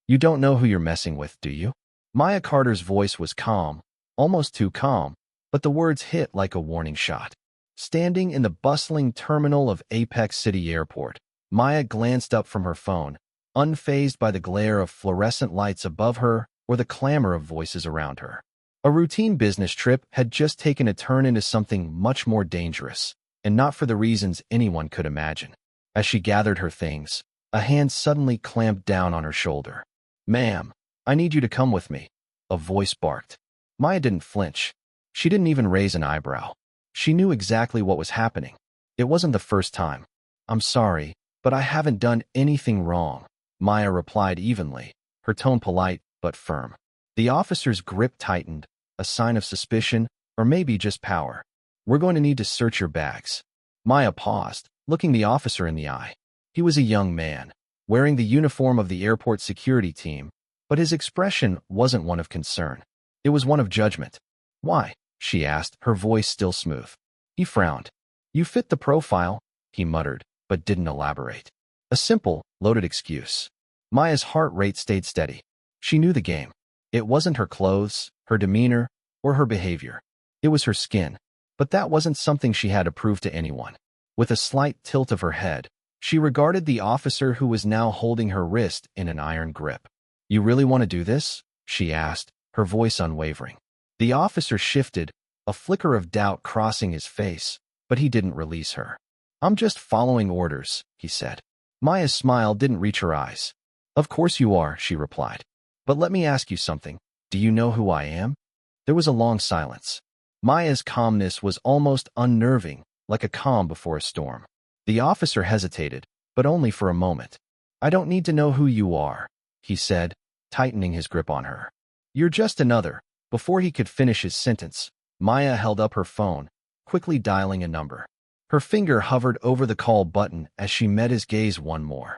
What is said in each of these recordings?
You don't know who you're messing with, do you? Maya Carter's voice was calm, almost too calm, but the words hit like a warning shot. Standing in the bustling terminal of Apex City Airport, Maya glanced up from her phone, unfazed by the glare of fluorescent lights above her or the clamor of voices around her. A routine business trip had just taken a turn into something much more dangerous, and not for the reasons anyone could imagine. As she gathered her things, a hand suddenly clamped down on her shoulder. "Ma'am, I need you to come with me," a voice barked. Maya didn't flinch. She didn't even raise an eyebrow. She knew exactly what was happening. It wasn't the first time. "I'm sorry, but I haven't done anything wrong," Maya replied evenly, her tone polite but firm. The officer's grip tightened, a sign of suspicion, or maybe just power. "We're going to need to search your bags." Maya paused, looking the officer in the eye. He was a young man, wearing the uniform of the airport security team, but his expression wasn't one of concern. It was one of judgment. "Why?" she asked, her voice still smooth. He frowned. "You fit the profile," he muttered, but didn't elaborate. A simple, loaded excuse. Maya's heart rate stayed steady. She knew the game. It wasn't her clothes, her demeanor, or her behavior. It was her skin. But that wasn't something she had to prove to anyone. With a slight tilt of her head, she regarded the officer who was now holding her wrist in an iron grip. "You really want to do this?" she asked, her voice unwavering. The officer shifted, a flicker of doubt crossing his face, but he didn't release her. "I'm just following orders," he said. Maya's smile didn't reach her eyes. "Of course you are," she replied. "But let me ask you something. Do you know who I am?" There was a long silence. Maya's calmness was almost unnerving, like a calm before a storm. The officer hesitated, but only for a moment. "I don't need to know who you are," he said, tightening his grip on her. "You're just another." Before he could finish his sentence, Maya held up her phone, quickly dialing a number. Her finger hovered over the call button as she met his gaze one more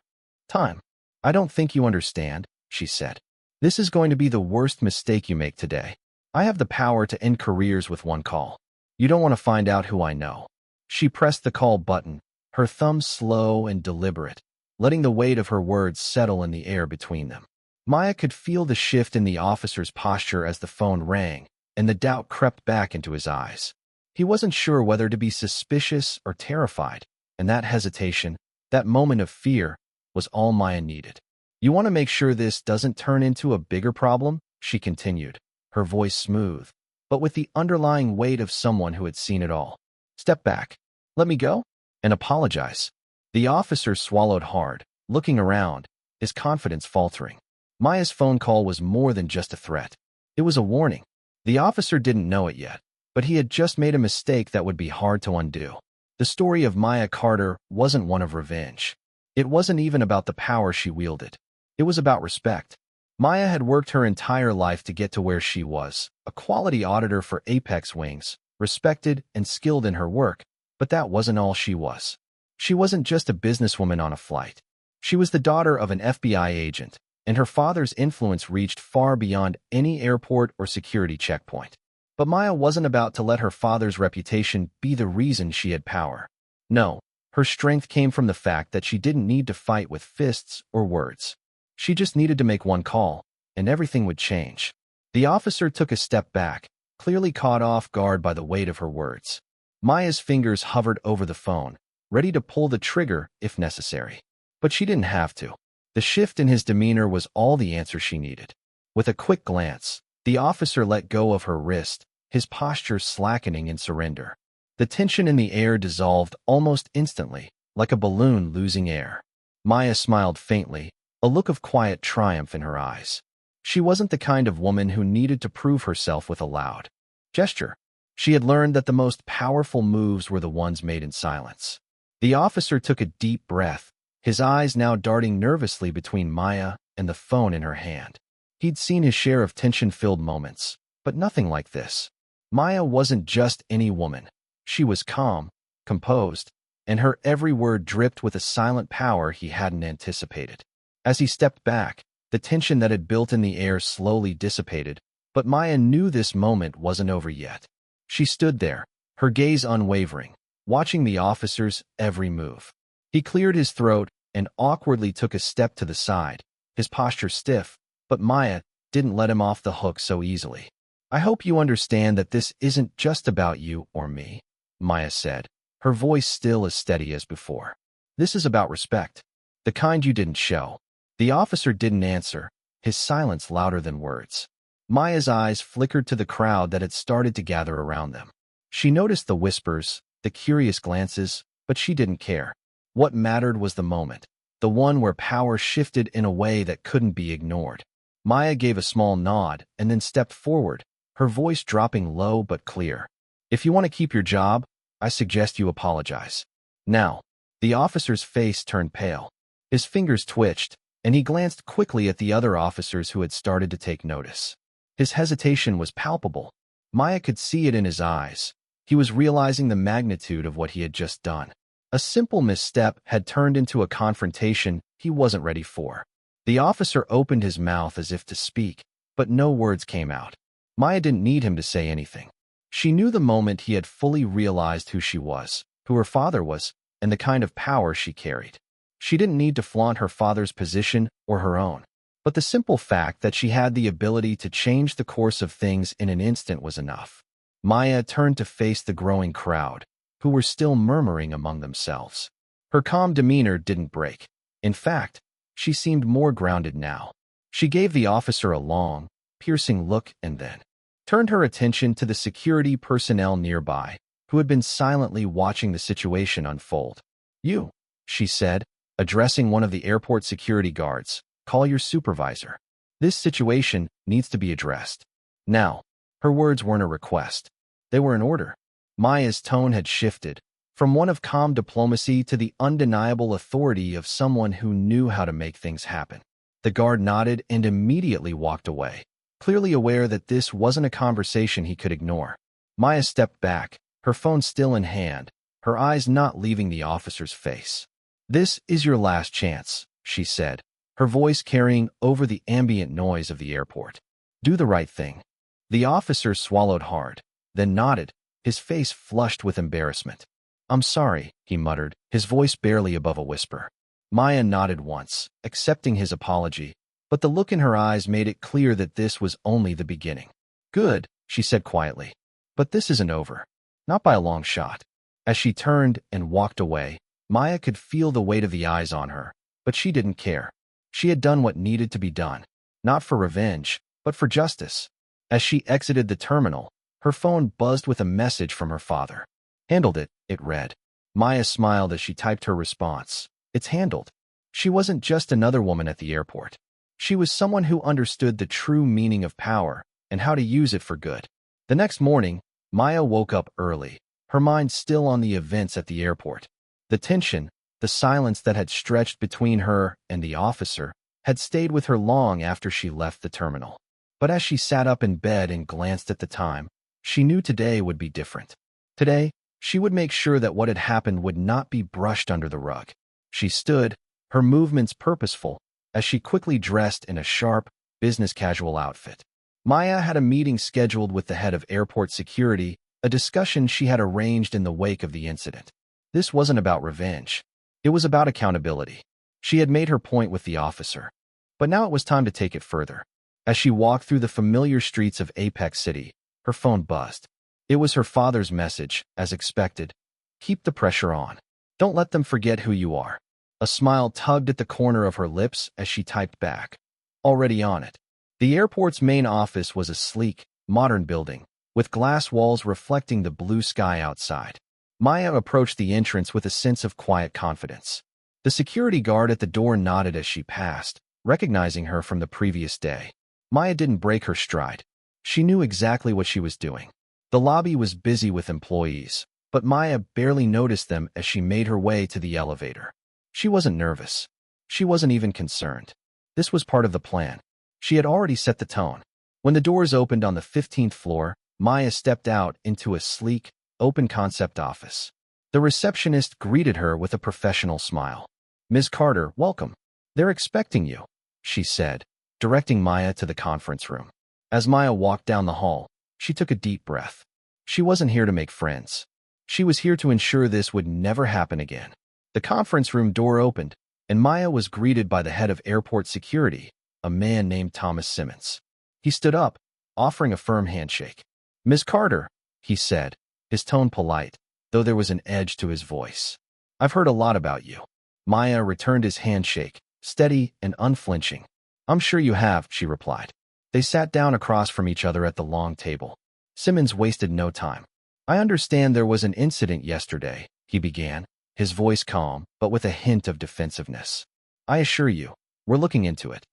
time. "I don't think you understand," she said. "This is going to be the worst mistake you make today. I have the power to end careers with one call. You don't want to find out who I know." She pressed the call button, her thumb slow and deliberate, letting the weight of her words settle in the air between them. Maya could feel the shift in the officer's posture as the phone rang, and the doubt crept back into his eyes. He wasn't sure whether to be suspicious or terrified, and that hesitation, that moment of fear, was all Maya needed. "You want to make sure this doesn't turn into a bigger problem?" she continued, her voice smooth, but with the underlying weight of someone who had seen it all. "Step back. Let me go? And apologize." The officer swallowed hard, looking around, his confidence faltering. Maya's phone call was more than just a threat. It was a warning. The officer didn't know it yet, but he had just made a mistake that would be hard to undo. The story of Maya Carter wasn't one of revenge. It wasn't even about the power she wielded. It was about respect. Maya had worked her entire life to get to where she was, a quality auditor for Apex Wings, respected and skilled in her work, but that wasn't all she was. She wasn't just a businesswoman on a flight. She was the daughter of an FBI agent, and her father's influence reached far beyond any airport or security checkpoint. But Maya wasn't about to let her father's reputation be the reason she had power. No, her strength came from the fact that she didn't need to fight with fists or words. She just needed to make one call, and everything would change. The officer took a step back, clearly caught off guard by the weight of her words. Maya's fingers hovered over the phone, ready to pull the trigger if necessary. But she didn't have to. The shift in his demeanor was all the answer she needed. With a quick glance, the officer let go of her wrist, his posture slackening in surrender. The tension in the air dissolved almost instantly, like a balloon losing air. Maya smiled faintly, a look of quiet triumph in her eyes. She wasn't the kind of woman who needed to prove herself with a loud gesture. She had learned that the most powerful moves were the ones made in silence. The officer took a deep breath, his eyes now darting nervously between Maya and the phone in her hand. He'd seen his share of tension-filled moments, but nothing like this. Maya wasn't just any woman. She was calm, composed, and her every word dripped with a silent power he hadn't anticipated. As he stepped back, the tension that had built in the air slowly dissipated, but Maya knew this moment wasn't over yet. She stood there, her gaze unwavering, watching the officer's every move. He cleared his throat and awkwardly took a step to the side, his posture stiff, but Maya didn't let him off the hook so easily. "I hope you understand that this isn't just about you or me," Maya said, her voice still as steady as before. "This is about respect, the kind you didn't show." The officer didn't answer, his silence louder than words. Maya's eyes flickered to the crowd that had started to gather around them. She noticed the whispers, the curious glances, but she didn't care. What mattered was the moment, the one where power shifted in a way that couldn't be ignored. Maya gave a small nod and then stepped forward, her voice dropping low but clear. "If you want to keep your job, I suggest you apologize." Now, the officer's face turned pale. His fingers twitched, and he glanced quickly at the other officers who had started to take notice. His hesitation was palpable. Maya could see it in his eyes. He was realizing the magnitude of what he had just done. A simple misstep had turned into a confrontation he wasn't ready for. The officer opened his mouth as if to speak, but no words came out. Maya didn't need him to say anything. She knew the moment he had fully realized who she was, who her father was, and the kind of power she carried. She didn't need to flaunt her father's position or her own. But the simple fact that she had the ability to change the course of things in an instant was enough. Maya turned to face the growing crowd, who were still murmuring among themselves. Her calm demeanor didn't break. In fact, she seemed more grounded now. She gave the officer a long, piercing look and then turned her attention to the security personnel nearby, who had been silently watching the situation unfold. "You," she said, addressing one of the airport security guards, "call your supervisor. This situation needs to be addressed." Now, her words weren't a request. They were an order. Maya's tone had shifted, from one of calm diplomacy to the undeniable authority of someone who knew how to make things happen. The guard nodded and immediately walked away, clearly aware that this wasn't a conversation he could ignore. Maya stepped back, her phone still in hand, her eyes not leaving the officer's face. "This is your last chance," she said, her voice carrying over the ambient noise of the airport. "Do the right thing." The officer swallowed hard, then nodded, his face flushed with embarrassment. "I'm sorry," he muttered, his voice barely above a whisper. Maya nodded once, accepting his apology, but the look in her eyes made it clear that this was only the beginning. "Good," she said quietly. "But this isn't over. Not by a long shot." As she turned and walked away, Maya could feel the weight of the eyes on her, but she didn't care. She had done what needed to be done, not for revenge, but for justice. As she exited the terminal, her phone buzzed with a message from her father. "Handled it," it read. Maya smiled as she typed her response. "It's handled." She wasn't just another woman at the airport. She was someone who understood the true meaning of power and how to use it for good. The next morning, Maya woke up early, her mind still on the events at the airport. The tension, the silence that had stretched between her and the officer, had stayed with her long after she left the terminal. But as she sat up in bed and glanced at the time, she knew today would be different. Today, she would make sure that what had happened would not be brushed under the rug. She stood, her movements purposeful, as she quickly dressed in a sharp, business-casual outfit. Maya had a meeting scheduled with the head of airport security, a discussion she had arranged in the wake of the incident. This wasn't about revenge. It was about accountability. She had made her point with the officer. But now it was time to take it further. As she walked through the familiar streets of Apex City, her phone buzzed. It was her father's message, as expected. "Keep the pressure on. Don't let them forget who you are." A smile tugged at the corner of her lips as she typed back. Already on it. The airport's main office was a sleek, modern building, with glass walls reflecting the blue sky outside. Maya approached the entrance with a sense of quiet confidence. The security guard at the door nodded as she passed, recognizing her from the previous day. Maya didn't break her stride. She knew exactly what she was doing. The lobby was busy with employees, but Maya barely noticed them as she made her way to the elevator. She wasn't nervous. She wasn't even concerned. This was part of the plan. She had already set the tone. When the doors opened on the 15th floor, Maya stepped out into a sleek, open-concept office. The receptionist greeted her with a professional smile. "Ms. Carter, welcome. They're expecting you," she said, directing Maya to the conference room. As Maya walked down the hall, she took a deep breath. She wasn't here to make friends. She was here to ensure this would never happen again. The conference room door opened, and Maya was greeted by the head of airport security, a man named Thomas Simmons. He stood up, offering a firm handshake. "Miss Carter," he said, his tone polite, though there was an edge to his voice. "I've heard a lot about you." Maya returned his handshake, steady and unflinching. "I'm sure you have," she replied. They sat down across from each other at the long table. Simmons wasted no time. "I understand there was an incident yesterday," he began, his voice calm, but with a hint of defensiveness. "I assure you, we're looking into it."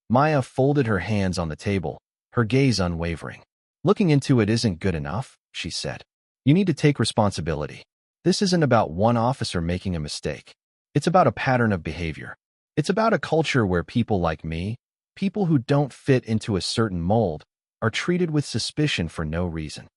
Maya folded her hands on the table, her gaze unwavering. "Looking into it isn't good enough," she said. "You need to take responsibility. This isn't about one officer making a mistake. It's about a pattern of behavior. It's about a culture where people like me, people who don't fit into a certain mold, are treated with suspicion for no reason."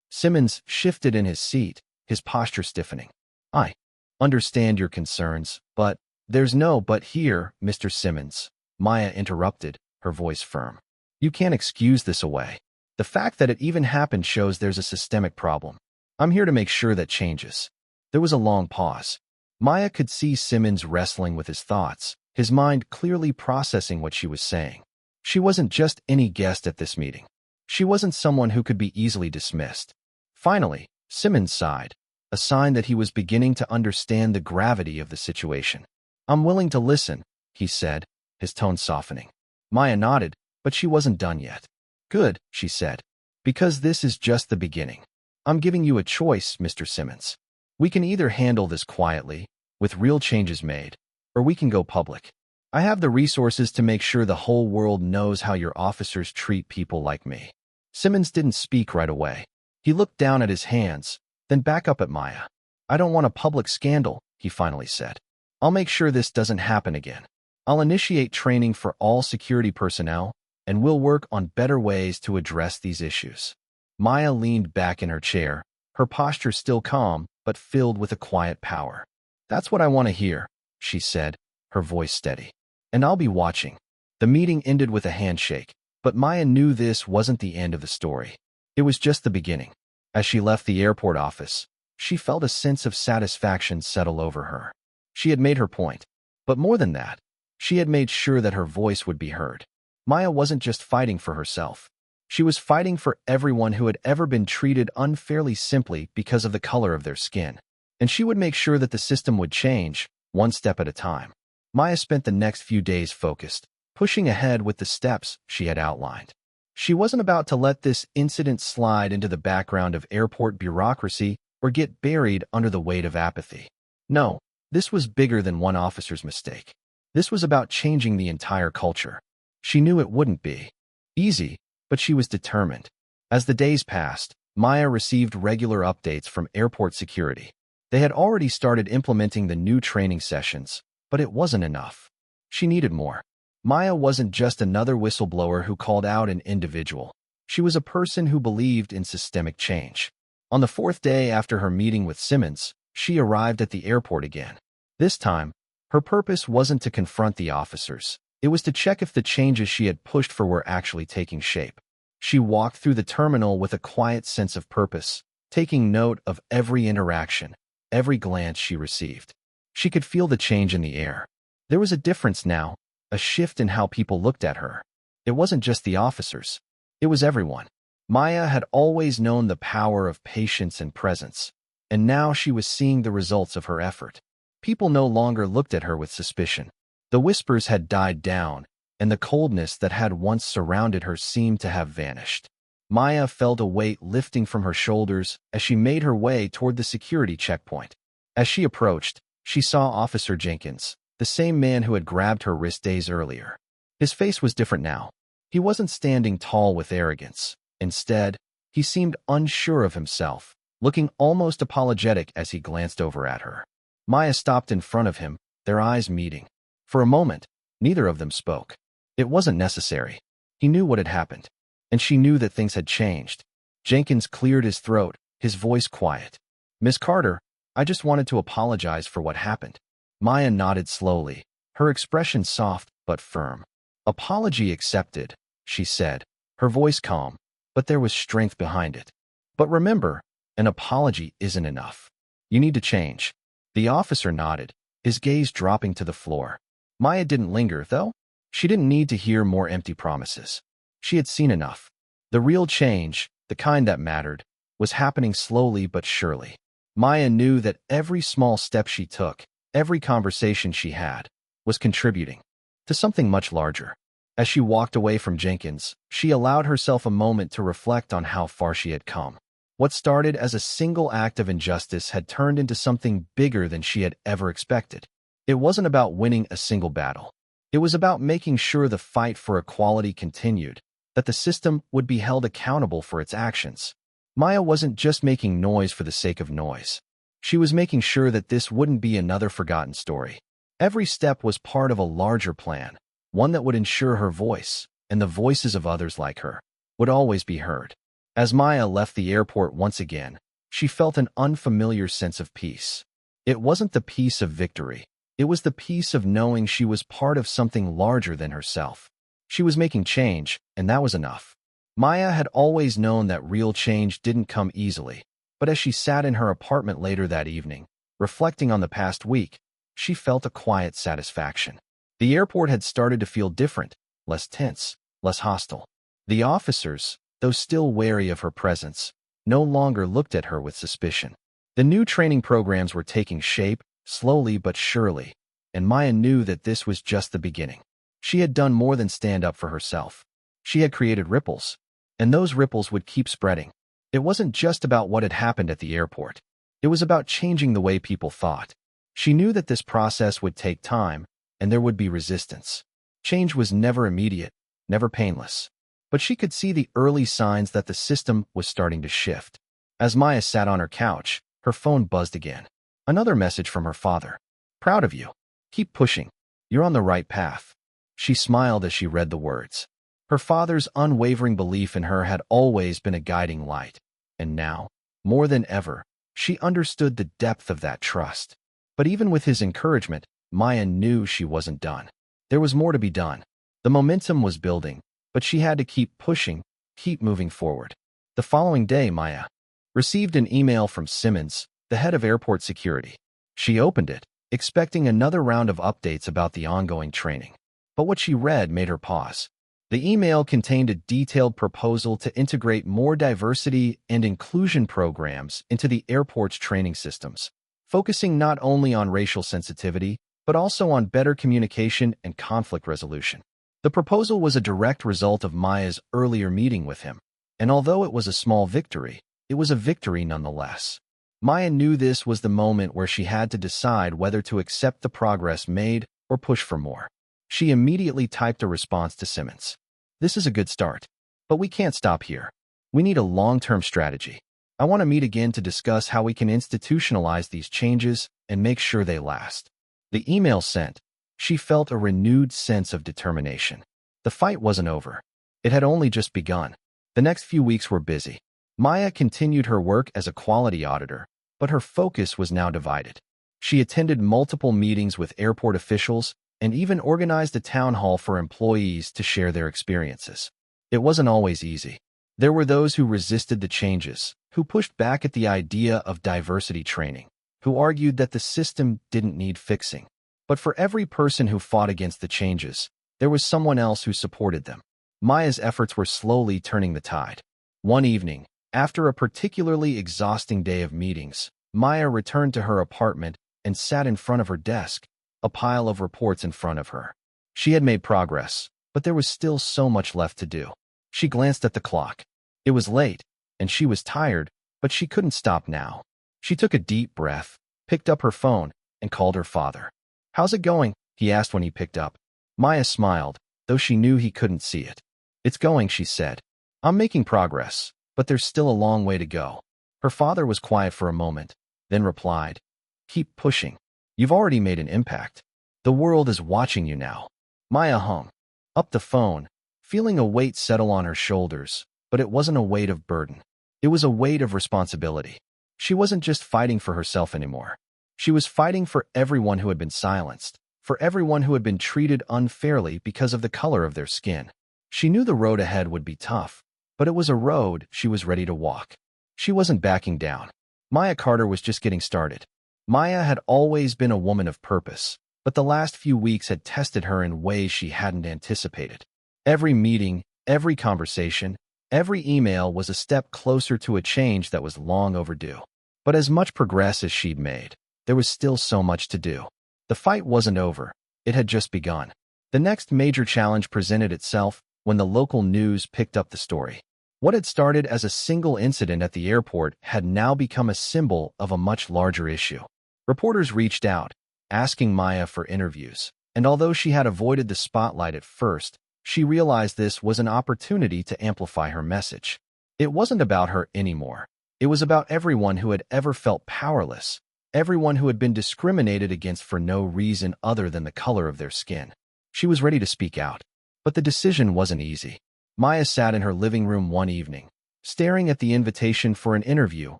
Simmons shifted in his seat, his posture stiffening. "I understand your concerns, but there's no but here, Mr. Simmons," Maya interrupted, her voice firm. "You can't excuse this away. The fact that it even happened shows there's a systemic problem. I'm here to make sure that changes." There was a long pause. Maya could see Simmons wrestling with his thoughts, his mind clearly processing what she was saying. She wasn't just any guest at this meeting. She wasn't someone who could be easily dismissed. Finally, Simmons sighed, a sign that he was beginning to understand the gravity of the situation. "I'm willing to listen," he said, his tone softening. Maya nodded, but she wasn't done yet. "Good," she said, "because this is just the beginning. I'm giving you a choice, Mr. Simmons. We can either handle this quietly, with real changes made, or we can go public. I have the resources to make sure the whole world knows how your officers treat people like me." Simmons didn't speak right away. He looked down at his hands, then back up at Maya. "I don't want a public scandal," he finally said. "I'll make sure this doesn't happen again. I'll initiate training for all security personnel, and we'll work on better ways to address these issues." Maya leaned back in her chair, her posture still calm, but filled with a quiet power. "That's what I want to hear," she said, her voice steady. "And I'll be watching." The meeting ended with a handshake, but Maya knew this wasn't the end of the story. It was just the beginning. As she left the airport office, she felt a sense of satisfaction settle over her. She had made her point. But more than that, she had made sure that her voice would be heard. Maya wasn't just fighting for herself. She was fighting for everyone who had ever been treated unfairly simply because of the color of their skin. And she would make sure that the system would change, one step at a time. Maya spent the next few days focused, pushing ahead with the steps she had outlined. She wasn't about to let this incident slide into the background of airport bureaucracy or get buried under the weight of apathy. No, this was bigger than one officer's mistake. This was about changing the entire culture. She knew it wouldn't be easy, but she was determined. As the days passed, Maya received regular updates from airport security. They had already started implementing the new training sessions, but it wasn't enough. She needed more. Maya wasn't just another whistleblower who called out an individual. She was a person who believed in systemic change. On the fourth day after her meeting with Simmons, she arrived at the airport again. This time, her purpose wasn't to confront the officers. It was to check if the changes she had pushed for were actually taking shape. She walked through the terminal with a quiet sense of purpose, taking note of every interaction, every glance she received. She could feel the change in the air. There was a difference now, a shift in how people looked at her. It wasn't just the officers. It was everyone. Maya had always known the power of patience and presence, and now she was seeing the results of her effort. People no longer looked at her with suspicion. The whispers had died down, and the coldness that had once surrounded her seemed to have vanished. Maya felt a weight lifting from her shoulders as she made her way toward the security checkpoint. As she approached, she saw Officer Jenkins, the same man who had grabbed her wrist days earlier. His face was different now. He wasn't standing tall with arrogance. Instead, he seemed unsure of himself, looking almost apologetic as he glanced over at her. Maya stopped in front of him, their eyes meeting. For a moment, neither of them spoke. It wasn't necessary. He knew what had happened, and she knew that things had changed. Jenkins cleared his throat, his voice quiet. "Miss Carter, I just wanted to apologize for what happened." Maya nodded slowly, her expression soft but firm. "Apology accepted," she said, her voice calm, but there was strength behind it. "But remember, an apology isn't enough. You need to change." The officer nodded, his gaze dropping to the floor. Maya didn't linger, though. She didn't need to hear more empty promises. She had seen enough. The real change, the kind that mattered, was happening slowly but surely. Maya knew that every small step she took, every conversation she had, was contributing to something much larger. As she walked away from Jenkins, she allowed herself a moment to reflect on how far she had come. What started as a single act of injustice had turned into something bigger than she had ever expected. It wasn't about winning a single battle. It was about making sure the fight for equality continued, that the system would be held accountable for its actions. Maya wasn't just making noise for the sake of noise. She was making sure that this wouldn't be another forgotten story. Every step was part of a larger plan, one that would ensure her voice, and the voices of others like her, would always be heard. As Maya left the airport once again, she felt an unfamiliar sense of peace. It wasn't the peace of victory. It was the peace of knowing she was part of something larger than herself. She was making change, and that was enough. Maya had always known that real change didn't come easily, but as she sat in her apartment later that evening, reflecting on the past week, she felt a quiet satisfaction. The airport had started to feel different, less tense, less hostile. The officers, though still wary of her presence, no longer looked at her with suspicion. The new training programs were taking shape, slowly but surely, and Maya knew that this was just the beginning. She had done more than stand up for herself. She had created ripples, and those ripples would keep spreading. It wasn't just about what had happened at the airport. It was about changing the way people thought. She knew that this process would take time, and there would be resistance. Change was never immediate, never painless. But she could see the early signs that the system was starting to shift. As Maya sat on her couch, her phone buzzed again. Another message from her father. "Proud of you. Keep pushing. You're on the right path." She smiled as she read the words. Her father's unwavering belief in her had always been a guiding light, and now, more than ever, she understood the depth of that trust. But even with his encouragement, Maya knew she wasn't done. There was more to be done. The momentum was building, but she had to keep pushing, keep moving forward. The following day, Maya received an email from Simmons, the head of airport security. She opened it, expecting another round of updates about the ongoing training. But what she read made her pause. The email contained a detailed proposal to integrate more diversity and inclusion programs into the airport's training systems, focusing not only on racial sensitivity, but also on better communication and conflict resolution. The proposal was a direct result of Maya's earlier meeting with him, and although it was a small victory, it was a victory nonetheless. Maya knew this was the moment where she had to decide whether to accept the progress made or push for more. She immediately typed a response to Simmons. "This is a good start, but we can't stop here. We need a long-term strategy. I want to meet again to discuss how we can institutionalize these changes and make sure they last." The email sent, she felt a renewed sense of determination. The fight wasn't over. It had only just begun. The next few weeks were busy. Maya continued her work as a quality auditor, but her focus was now divided. She attended multiple meetings with airport officials and even organized a town hall for employees to share their experiences. It wasn't always easy. There were those who resisted the changes, who pushed back at the idea of diversity training, who argued that the system didn't need fixing. But for every person who fought against the changes, there was someone else who supported them. Maya's efforts were slowly turning the tide. One evening, after a particularly exhausting day of meetings, Maya returned to her apartment and sat in front of her desk, a pile of reports in front of her. She had made progress, but there was still so much left to do. She glanced at the clock. It was late, and she was tired, but she couldn't stop now. She took a deep breath, picked up her phone, and called her father. "How's it going?" he asked when he picked up. Maya smiled, though she knew he couldn't see it. "It's going," she said. "I'm making progress, but there's still a long way to go." Her father was quiet for a moment, then replied, "Keep pushing. You've already made an impact. The world is watching you now." Maya hung up the phone, feeling a weight settle on her shoulders, but it wasn't a weight of burden. It was a weight of responsibility. She wasn't just fighting for herself anymore. She was fighting for everyone who had been silenced, for everyone who had been treated unfairly because of the color of their skin. She knew the road ahead would be tough, but it was a road she was ready to walk. She wasn't backing down. Maya Carter was just getting started. Maya had always been a woman of purpose, but the last few weeks had tested her in ways she hadn't anticipated. Every meeting, every conversation, every email was a step closer to a change that was long overdue. But as much progress as she'd made, there was still so much to do. The fight wasn't over. It had just begun. The next major challenge presented itself when the local news picked up the story. What had started as a single incident at the airport had now become a symbol of a much larger issue. Reporters reached out, asking Maya for interviews, and although she had avoided the spotlight at first, she realized this was an opportunity to amplify her message. It wasn't about her anymore. It was about everyone who had ever felt powerless, everyone who had been discriminated against for no reason other than the color of their skin. She was ready to speak out, but the decision wasn't easy. Maya sat in her living room one evening, staring at the invitation for an interview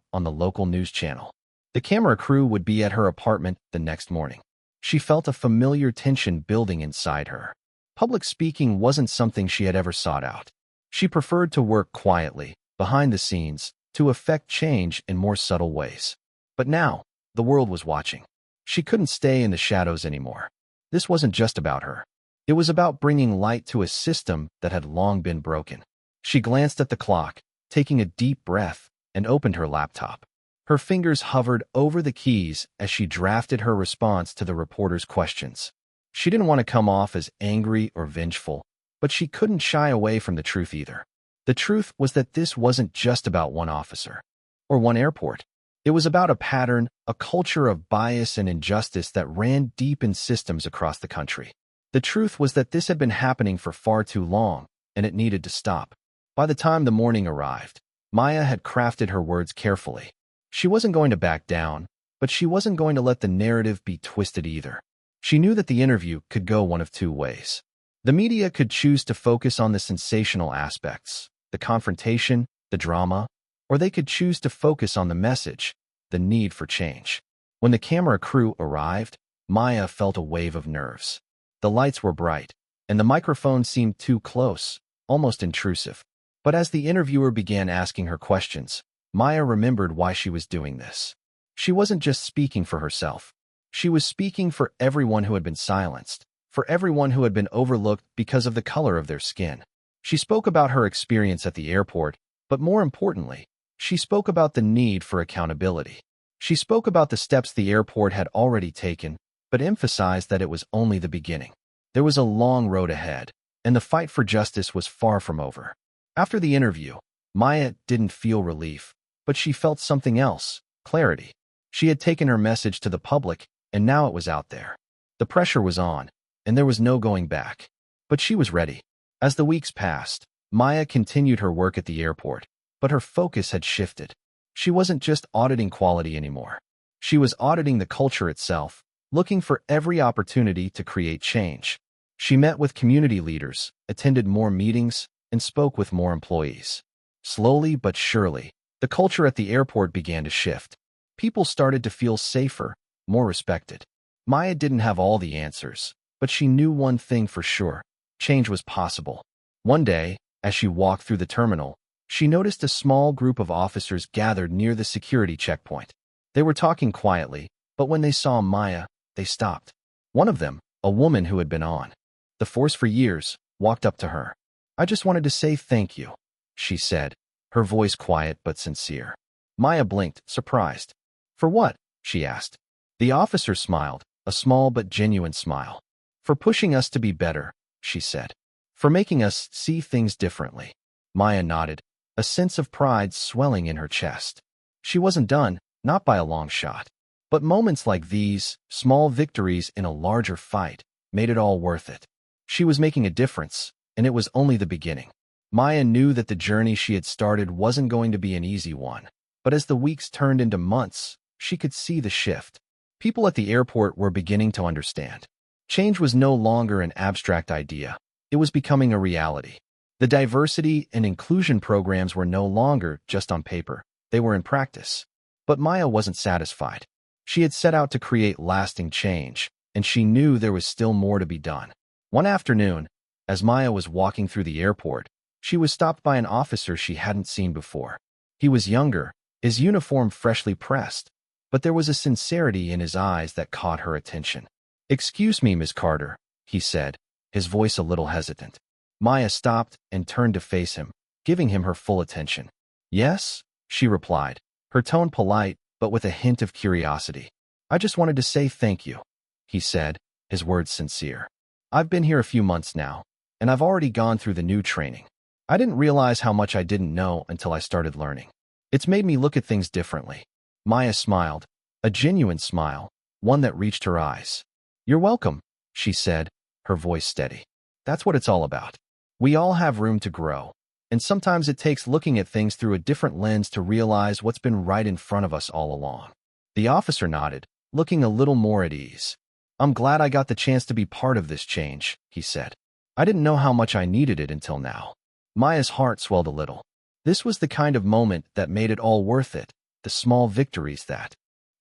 on the local news channel. The camera crew would be at her apartment the next morning. She felt a familiar tension building inside her. Public speaking wasn't something she had ever sought out. She preferred to work quietly, behind the scenes, to affect change in more subtle ways. But now, the world was watching. She couldn't stay in the shadows anymore. This wasn't just about her. It was about bringing light to a system that had long been broken. She glanced at the clock, taking a deep breath, and opened her laptop. Her fingers hovered over the keys as she drafted her response to the reporter's questions. She didn't want to come off as angry or vengeful, but she couldn't shy away from the truth either. The truth was that this wasn't just about one officer or one airport. It was about a pattern, a culture of bias and injustice that ran deep in systems across the country. The truth was that this had been happening for far too long, and it needed to stop. By the time the morning arrived, Maya had crafted her words carefully. She wasn't going to back down, but she wasn't going to let the narrative be twisted either. She knew that the interview could go one of two ways. The media could choose to focus on the sensational aspects, the confrontation, the drama, or they could choose to focus on the message, the need for change. When the camera crew arrived, Maya felt a wave of nerves. The lights were bright, and the microphone seemed too close, almost intrusive. But as the interviewer began asking her questions, Maya remembered why she was doing this. She wasn't just speaking for herself. She was speaking for everyone who had been silenced, for everyone who had been overlooked because of the color of their skin. She spoke about her experience at the airport, but more importantly, she spoke about the need for accountability. She spoke about the steps the airport had already taken, but emphasized that it was only the beginning. There was a long road ahead, and the fight for justice was far from over. After the interview, Maya didn't feel relief, but she felt something else, clarity. She had taken her message to the public, and now it was out there. The pressure was on, and there was no going back. But she was ready. As the weeks passed, Maya continued her work at the airport, but her focus had shifted. She wasn't just auditing quality anymore. She was auditing the culture itself, looking for every opportunity to create change. She met with community leaders, attended more meetings, and spoke with more employees. Slowly but surely, the culture at the airport began to shift. People started to feel safer, more respected. Maya didn't have all the answers, but she knew one thing for sure: change was possible. One day, as she walked through the terminal, she noticed a small group of officers gathered near the security checkpoint. They were talking quietly, but when they saw Maya, they stopped. One of them, a woman who had been on the force for years, walked up to her. "I just wanted to say thank you," she said, her voice quiet but sincere. Maya blinked, surprised. "For what?" she asked. The officer smiled, a small but genuine smile. "For pushing us to be better," she said. "For making us see things differently." Maya nodded, a sense of pride swelling in her chest. She wasn't done, not by a long shot. But moments like these, small victories in a larger fight, made it all worth it. She was making a difference, and it was only the beginning. Maya knew that the journey she had started wasn't going to be an easy one. But as the weeks turned into months, she could see the shift. People at the airport were beginning to understand. Change was no longer an abstract idea. It was becoming a reality. The diversity and inclusion programs were no longer just on paper. They were in practice. But Maya wasn't satisfied. She had set out to create lasting change, and she knew there was still more to be done. One afternoon, as Maya was walking through the airport, she was stopped by an officer she hadn't seen before. He was younger, his uniform freshly pressed, but there was a sincerity in his eyes that caught her attention. "Excuse me, Miss Carter," he said, his voice a little hesitant. Maya stopped and turned to face him, giving him her full attention. "Yes?" she replied, her tone polite but with a hint of curiosity. "I just wanted to say thank you," he said, his words sincere. "I've been here a few months now, and I've already gone through the new training. I didn't realize how much I didn't know until I started learning. It's made me look at things differently." Maya smiled, a genuine smile, one that reached her eyes. "You're welcome," she said, her voice steady. "That's what it's all about. We all have room to grow, and sometimes it takes looking at things through a different lens to realize what's been right in front of us all along." The officer nodded, looking a little more at ease. "I'm glad I got the chance to be part of this change," he said. "I didn't know how much I needed it until now." Maya's heart swelled a little. This was the kind of moment that made it all worth it, the small victories that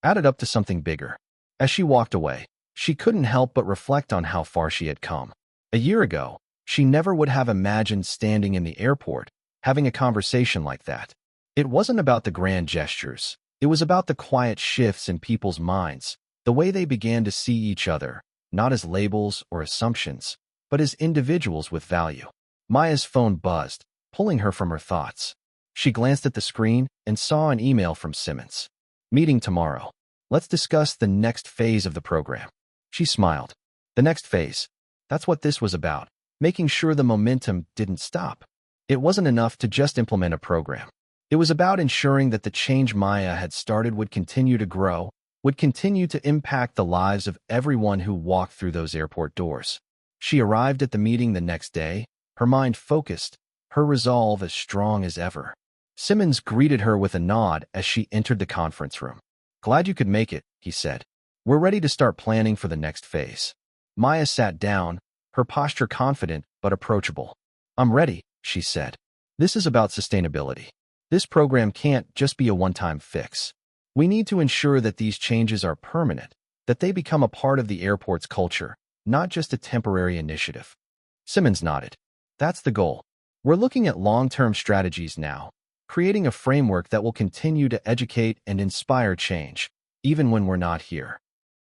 added up to something bigger. As she walked away, she couldn't help but reflect on how far she had come. A year ago, she never would have imagined standing in the airport, having a conversation like that. It wasn't about the grand gestures. It was about the quiet shifts in people's minds, the way they began to see each other, not as labels or assumptions, but as individuals with value. Maya's phone buzzed, pulling her from her thoughts. She glanced at the screen and saw an email from Simmons. "Meeting tomorrow. Let's discuss the next phase of the program." She smiled. The next phase. That's what this was about, making sure the momentum didn't stop. It wasn't enough to just implement a program. It was about ensuring that the change Maya had started would continue to grow, would continue to impact the lives of everyone who walked through those airport doors. She arrived at the meeting the next day, her mind focused, her resolve as strong as ever. Simmons greeted her with a nod as she entered the conference room. "Glad you could make it," he said. "We're ready to start planning for the next phase." Maya sat down, her posture confident but approachable. "I'm ready," she said. "This is about sustainability. This program can't just be a one-time fix. We need to ensure that these changes are permanent, that they become a part of the airport's culture, not just a temporary initiative." Simmons nodded. "That's the goal. We're looking at long-term strategies now, creating a framework that will continue to educate and inspire change, even when we're not here."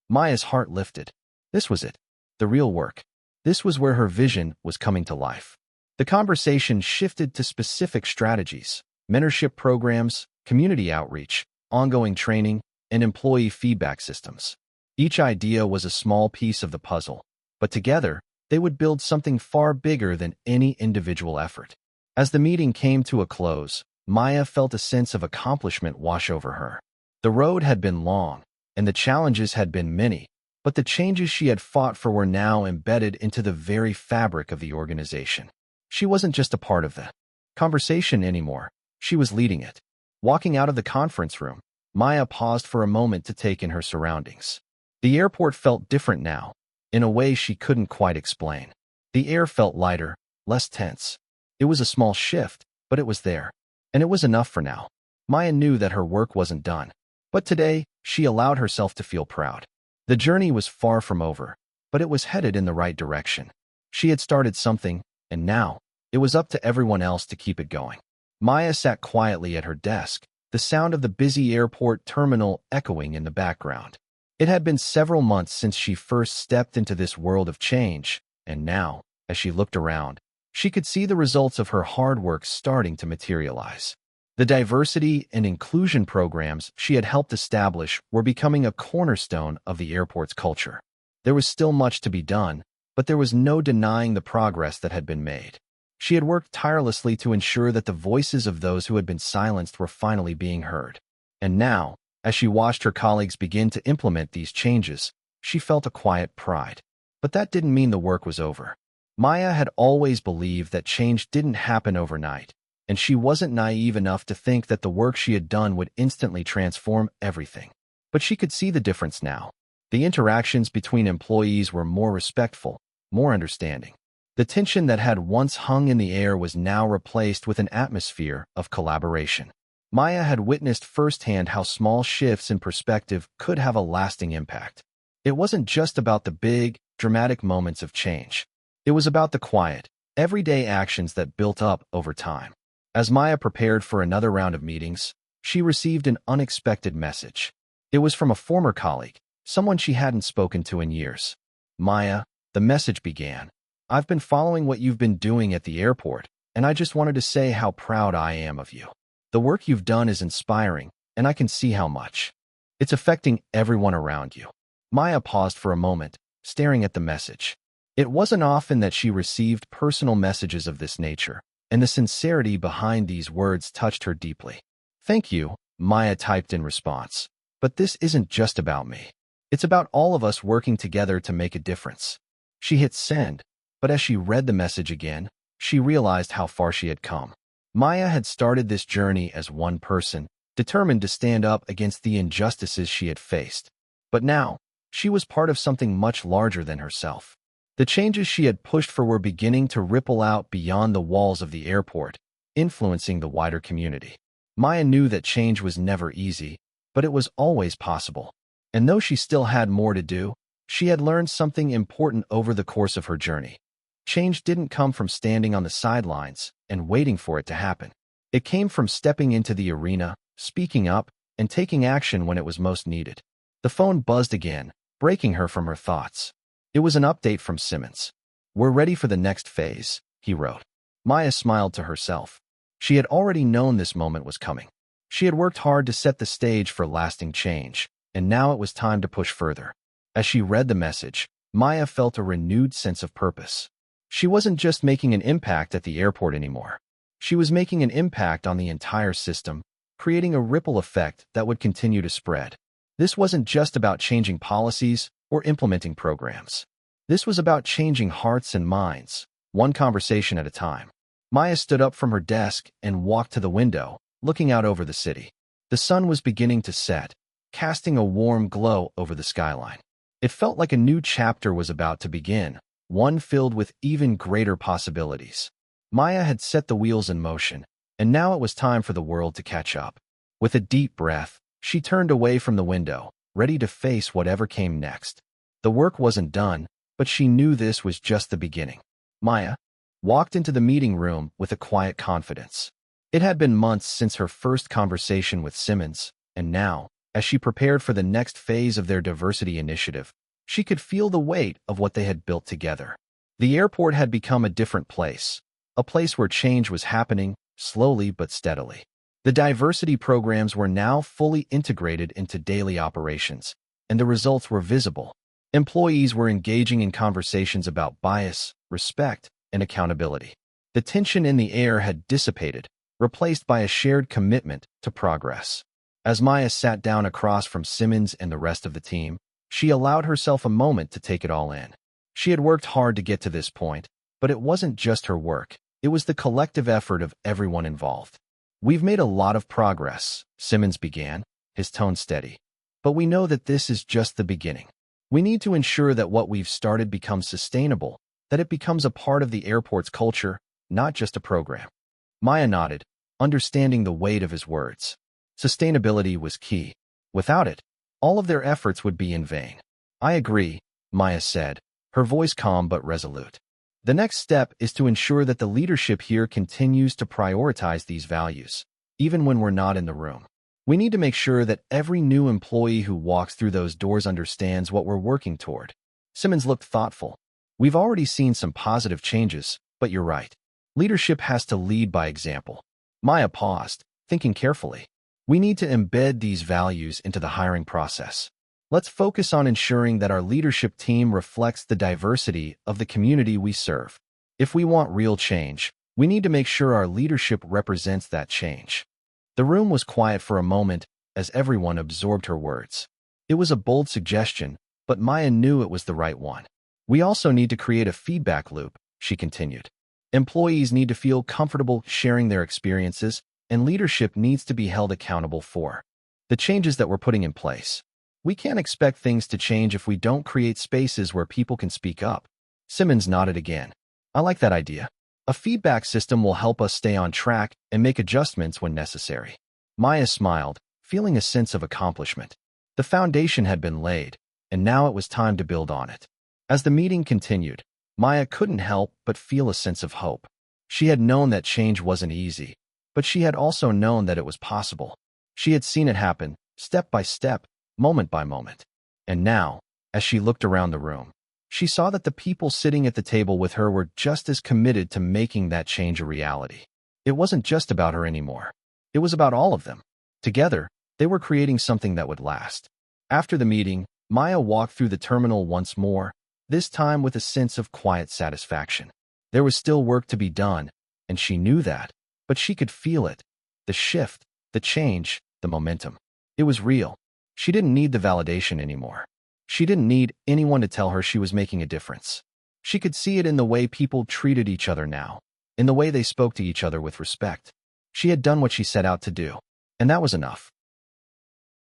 Maya's heart lifted. This was it. The real work. This was where her vision was coming to life. The conversation shifted to specific strategies, mentorship programs, community outreach, ongoing training, and employee feedback systems. Each idea was a small piece of the puzzle, but together, they would build something far bigger than any individual effort. As the meeting came to a close, Maya felt a sense of accomplishment wash over her. The road had been long, and the challenges had been many, but the changes she had fought for were now embedded into the very fabric of the organization. She wasn't just a part of the conversation anymore, she was leading it. Walking out of the conference room, Maya paused for a moment to take in her surroundings. The airport felt different now, in a way she couldn't quite explain. The air felt lighter, less tense. It was a small shift, but it was there. And it was enough for now. Maya knew that her work wasn't done. But today, she allowed herself to feel proud. The journey was far from over, but it was headed in the right direction. She had started something, and now, it was up to everyone else to keep it going. Maya sat quietly at her desk, the sound of the busy airport terminal echoing in the background. It had been several months since she first stepped into this world of change, and now, as she looked around, she could see the results of her hard work starting to materialize. The diversity and inclusion programs she had helped establish were becoming a cornerstone of the airport's culture. There was still much to be done, but there was no denying the progress that had been made. She had worked tirelessly to ensure that the voices of those who had been silenced were finally being heard. And now, as she watched her colleagues begin to implement these changes, she felt a quiet pride. But that didn't mean the work was over. Maya had always believed that change didn't happen overnight, and she wasn't naive enough to think that the work she had done would instantly transform everything. But she could see the difference now. The interactions between employees were more respectful, more understanding. The tension that had once hung in the air was now replaced with an atmosphere of collaboration. Maya had witnessed firsthand how small shifts in perspective could have a lasting impact. It wasn't just about the big, dramatic moments of change. It was about the quiet, everyday actions that built up over time. As Maya prepared for another round of meetings, she received an unexpected message. It was from a former colleague, someone she hadn't spoken to in years. Maya, the message began. I've been following what you've been doing at the airport, and I just wanted to say how proud I am of you. The work you've done is inspiring, and I can see how much. It's affecting everyone around you. Maya paused for a moment, staring at the message. It wasn't often that she received personal messages of this nature, and the sincerity behind these words touched her deeply. Thank you, Maya typed in response. But this isn't just about me. It's about all of us working together to make a difference. She hit send, but as she read the message again, she realized how far she had come. Maya had started this journey as one person, determined to stand up against the injustices she had faced. But now, she was part of something much larger than herself. The changes she had pushed for were beginning to ripple out beyond the walls of the airport, influencing the wider community. Maya knew that change was never easy, but it was always possible. And though she still had more to do, she had learned something important over the course of her journey. Change didn't come from standing on the sidelines and waiting for it to happen. It came from stepping into the arena, speaking up, and taking action when it was most needed. The phone buzzed again, breaking her from her thoughts. It was an update from Simmons. We're ready for the next phase, he wrote. Maya smiled to herself. She had already known this moment was coming. She had worked hard to set the stage for lasting change, and now it was time to push further. As she read the message, Maya felt a renewed sense of purpose. She wasn't just making an impact at the airport anymore. She was making an impact on the entire system, creating a ripple effect that would continue to spread. This wasn't just about changing policies or implementing programs. This was about changing hearts and minds, one conversation at a time. Maya stood up from her desk and walked to the window, looking out over the city. The sun was beginning to set, casting a warm glow over the skyline. It felt like a new chapter was about to begin, one filled with even greater possibilities. Maya had set the wheels in motion, and now it was time for the world to catch up. With a deep breath, she turned away from the window, ready to face whatever came next. The work wasn't done, but she knew this was just the beginning. Maya walked into the meeting room with a quiet confidence. It had been months since her first conversation with Simmons, and now, as she prepared for the next phase of their diversity initiative, she could feel the weight of what they had built together. The airport had become a different place, a place where change was happening, slowly but steadily. The diversity programs were now fully integrated into daily operations, and the results were visible. Employees were engaging in conversations about bias, respect, and accountability. The tension in the air had dissipated, replaced by a shared commitment to progress. As Maya sat down across from Simmons and the rest of the team, she allowed herself a moment to take it all in. She had worked hard to get to this point, but it wasn't just her work. It was the collective effort of everyone involved. We've made a lot of progress, Simmons began, his tone steady. But we know that this is just the beginning. We need to ensure that what we've started becomes sustainable, that it becomes a part of the airport's culture, not just a program. Maya nodded, understanding the weight of his words. Sustainability was key. Without it, all of their efforts would be in vain. I agree, Maya said, her voice calm but resolute. The next step is to ensure that the leadership here continues to prioritize these values, even when we're not in the room. We need to make sure that every new employee who walks through those doors understands what we're working toward. Simmons looked thoughtful. We've already seen some positive changes, but you're right. Leadership has to lead by example. Maya paused, thinking carefully. We need to embed these values into the hiring process. Let's focus on ensuring that our leadership team reflects the diversity of the community we serve. If we want real change, we need to make sure our leadership represents that change. The room was quiet for a moment as everyone absorbed her words. It was a bold suggestion, but Maya knew it was the right one. We also need to create a feedback loop, she continued. Employees need to feel comfortable sharing their experiences, and leadership needs to be held accountable for the changes that we're putting in place. We can't expect things to change if we don't create spaces where people can speak up. Simmons nodded again. I like that idea. A feedback system will help us stay on track and make adjustments when necessary. Maya smiled, feeling a sense of accomplishment. The foundation had been laid, and now it was time to build on it. As the meeting continued, Maya couldn't help but feel a sense of hope. She had known that change wasn't easy, but she had also known that it was possible. She had seen it happen, step by step, moment by moment. And now, as she looked around the room, She saw that the people sitting at the table with her were just as committed to making that change a reality. It wasn't just about her anymore. It was about all of them. Together, they were creating something that would last. After the meeting, Maya walked through the terminal once more, this time with a sense of quiet satisfaction. There was still work to be done, and she knew that, but she could feel it. The shift, the change, the momentum. It was real. She didn't need the validation anymore. She didn't need anyone to tell her she was making a difference. She could see it in the way people treated each other now, in the way they spoke to each other with respect. She had done what she set out to do, and that was enough.